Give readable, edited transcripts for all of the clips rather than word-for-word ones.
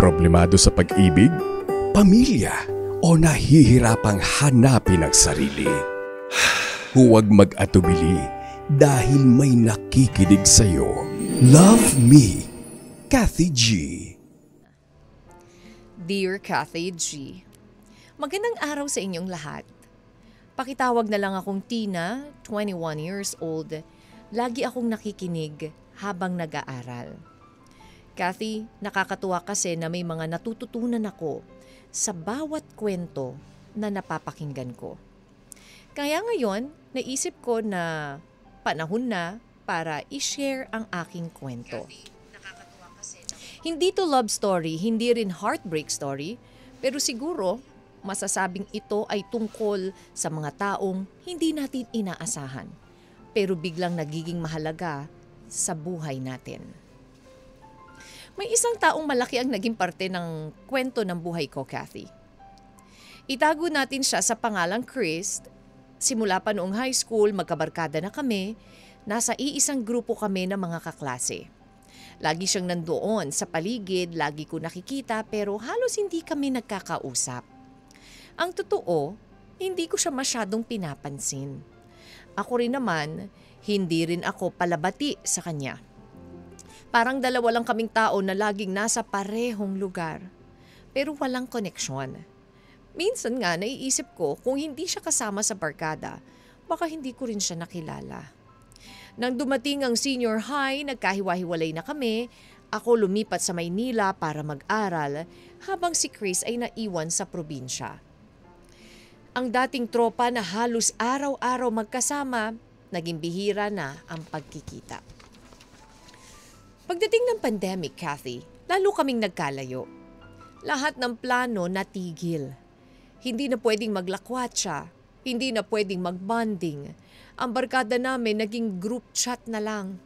Problemado sa pag-ibig, pamilya, o nahihirapang hanapin ang sarili? Huwag mag-atubili dahil may nakikinig sa'yo. Love Me, Kathy G. Dear Kathy G, magandang araw sa inyong lahat. Pakitawag na lang akong Tina, 21 years old. Lagi akong nakikinig habang nag-aaral. Kathy, nakakatuwa kasi na may mga natututunan ako sa bawat kwento na napapakinggan ko. Kaya ngayon, naisip ko na panahon na para i-share ang aking kwento. Hindi to love story, hindi rin heartbreak story, pero siguro masasabing ito ay tungkol sa mga taong hindi natin inaasahan, pero biglang nagiging mahalaga sa buhay natin. May isang taong malaki ang naging parte ng kwento ng buhay ko, Kathy. Itago natin siya sa pangalang Chris. Simula pa noong high school, magkabarkada na kami. Nasa iisang grupo kami ng mga kaklase. Lagi siyang nandoon sa paligid, lagi ko nakikita pero halos hindi kami nagkakausap. Ang totoo, hindi ko siya masyadong pinapansin. Ako rin naman, hindi rin ako palabati sa kanya. Parang dalawa lang kaming tao na laging nasa parehong lugar, pero walang koneksyon. Minsan nga naiisip ko kung hindi siya kasama sa barkada, baka hindi ko rin siya nakilala. Nang dumating ang senior high, nagkahiwa-hiwalay na kami. Ako lumipat sa Maynila para mag-aral habang si Chris ay naiwan sa probinsya. Ang dating tropa na halos araw-araw magkasama, naging bihira na ang pagkikita. Pagdating ng pandemic, Kathy, lalo kaming nagkalayo. Lahat ng plano natigil. Hindi na pwedeng maglakwatsa, hindi na pwedeng magbonding. Ang barkada namin naging group chat na lang.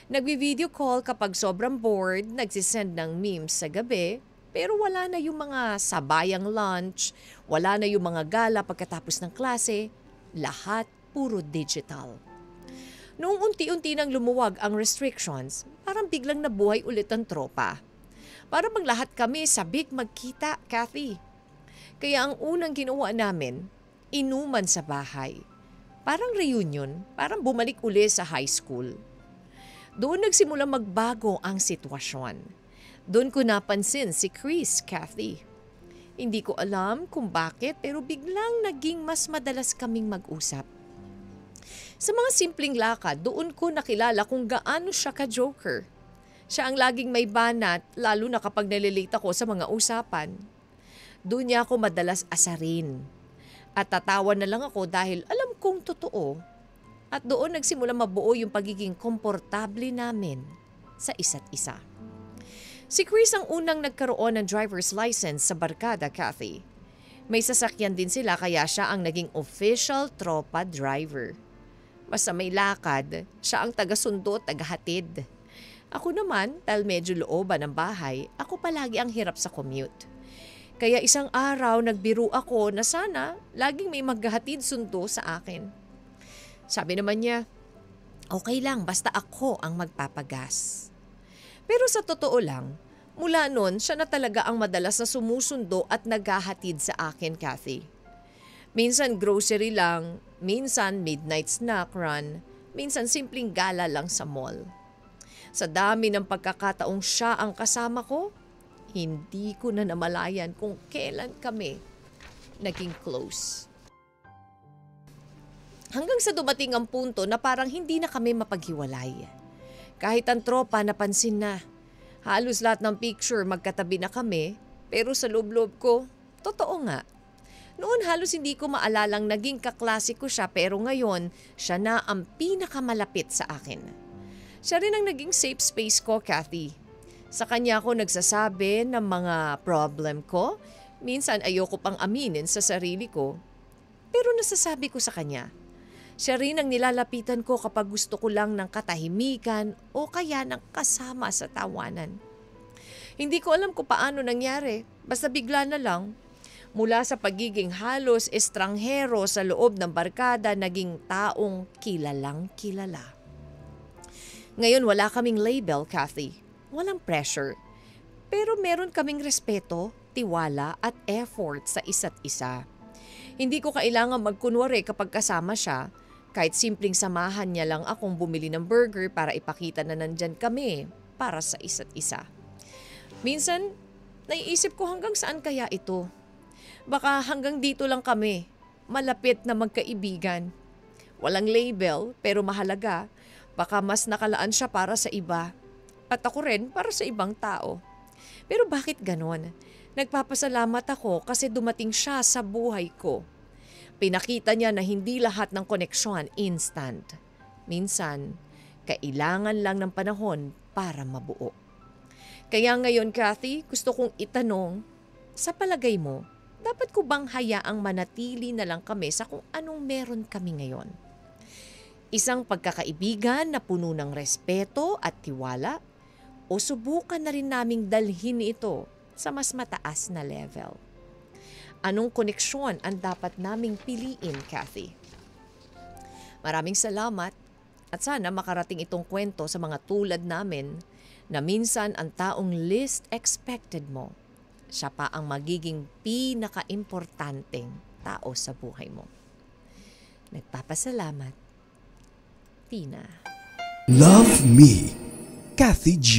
Nagvi-video call kapag sobrang bored, nagsisend ng memes sa gabi, pero wala na yung mga sabayang lunch, wala na yung mga gala pagkatapos ng klase, lahat puro digital. Noong unti-unti nang lumuwag ang restrictions, parang biglang nabuhay ulit ang tropa. Para bang lahat kami sabik magkita, Kathy. Kaya ang unang ginawa namin, inuman sa bahay. Parang reunion, parang bumalik uli sa high school. Doon nagsimula magbago ang sitwasyon. Doon ko napansin si Chris, Kathy. Hindi ko alam kung bakit pero biglang naging mas madalas kaming mag-usap. Sa mga simpleng lakad, doon ko nakilala kung gaano siya ka-joker. Siya ang laging may banat, lalo na kapag nalilate ako sa mga usapan. Doon niya ako madalas asarin. At tatawa na lang ako dahil alam kong totoo. At doon nagsimula mabuo yung pagiging komportable namin sa isa't isa. Si Chris ang unang nagkaroon ng driver's license sa barkada, Kathy. May sasakyan din sila kaya siya ang naging official tropa driver. Basta may lakad, siya ang taga-sundo at taga-hatid. Ako naman, dahil medyo looban ng bahay, ako palagi ang hirap sa commute. Kaya isang araw nagbiro ako na sana laging may maghahatid sundo sa akin. Sabi naman niya, okay lang basta ako ang magpapagas. Pero sa totoo lang, mula noon siya na talaga ang madalas na sumusundo at naghahatid sa akin, Kathy. Minsan grocery lang, minsan midnight snack run, minsan simpleng gala lang sa mall. Sa dami ng pagkakataong siya ang kasama ko, hindi ko na namalayan kung kailan kami naging close. Hanggang sa dumating ang punto na parang hindi na kami mapaghiwalay. Kahit ang tropa napansin na, halos lahat ng picture magkatabi na kami, pero sa loob-loob ko, totoo nga. Noon halos hindi ko maalalang naging kaklase ko siya pero ngayon siya na ang pinakamalapit sa akin. Siya rin ang naging safe space ko, Kathy. Sa kanya ako nagsasabi ng mga problem ko. Minsan ayoko pang aminin sa sarili ko. Pero nasasabi ko sa kanya. Siya rin ang nilalapitan ko kapag gusto ko lang ng katahimikan o kaya ng kasama sa tawanan. Hindi ko alam kung paano nangyari. Basta bigla na lang. Mula sa pagiging halos estranghero sa loob ng barkada, naging taong kilalang kilala. Ngayon wala kaming label, Kathy. Walang pressure. Pero meron kaming respeto, tiwala at effort sa isa't isa. Hindi ko kailangan magkunwari kapag kasama siya, kahit simpleng samahan niya lang akong bumili ng burger para ipakita na nandyan kami para sa isa't isa. Minsan, naiisip ko hanggang saan kaya ito. Baka hanggang dito lang kami, malapit na magkaibigan. Walang label pero mahalaga, baka mas nakalaan siya para sa iba. At ako rin para sa ibang tao. Pero bakit ganon? Nagpapasalamat ako kasi dumating siya sa buhay ko. Pinakita niya na hindi lahat ng koneksyon instant. Minsan, kailangan lang ng panahon para mabuo. Kaya ngayon, Kathy, gusto kong itanong, sa palagay mo, dapat ko bang hayaang manatili na lang kami sa kung anong meron kami ngayon? Isang pagkakaibigan na puno ng respeto at tiwala, o subukan na rin naming dalhin ito sa mas mataas na level? Anong koneksyon ang dapat naming piliin, Kathy? Maraming salamat at sana makarating itong kwento sa mga tulad namin na minsan ang taong least expected mo, siya pa ang magiging pinaka-importanteng tao sa buhay mo. Nagpapasalamat, Tina. Love Me, Kathy G.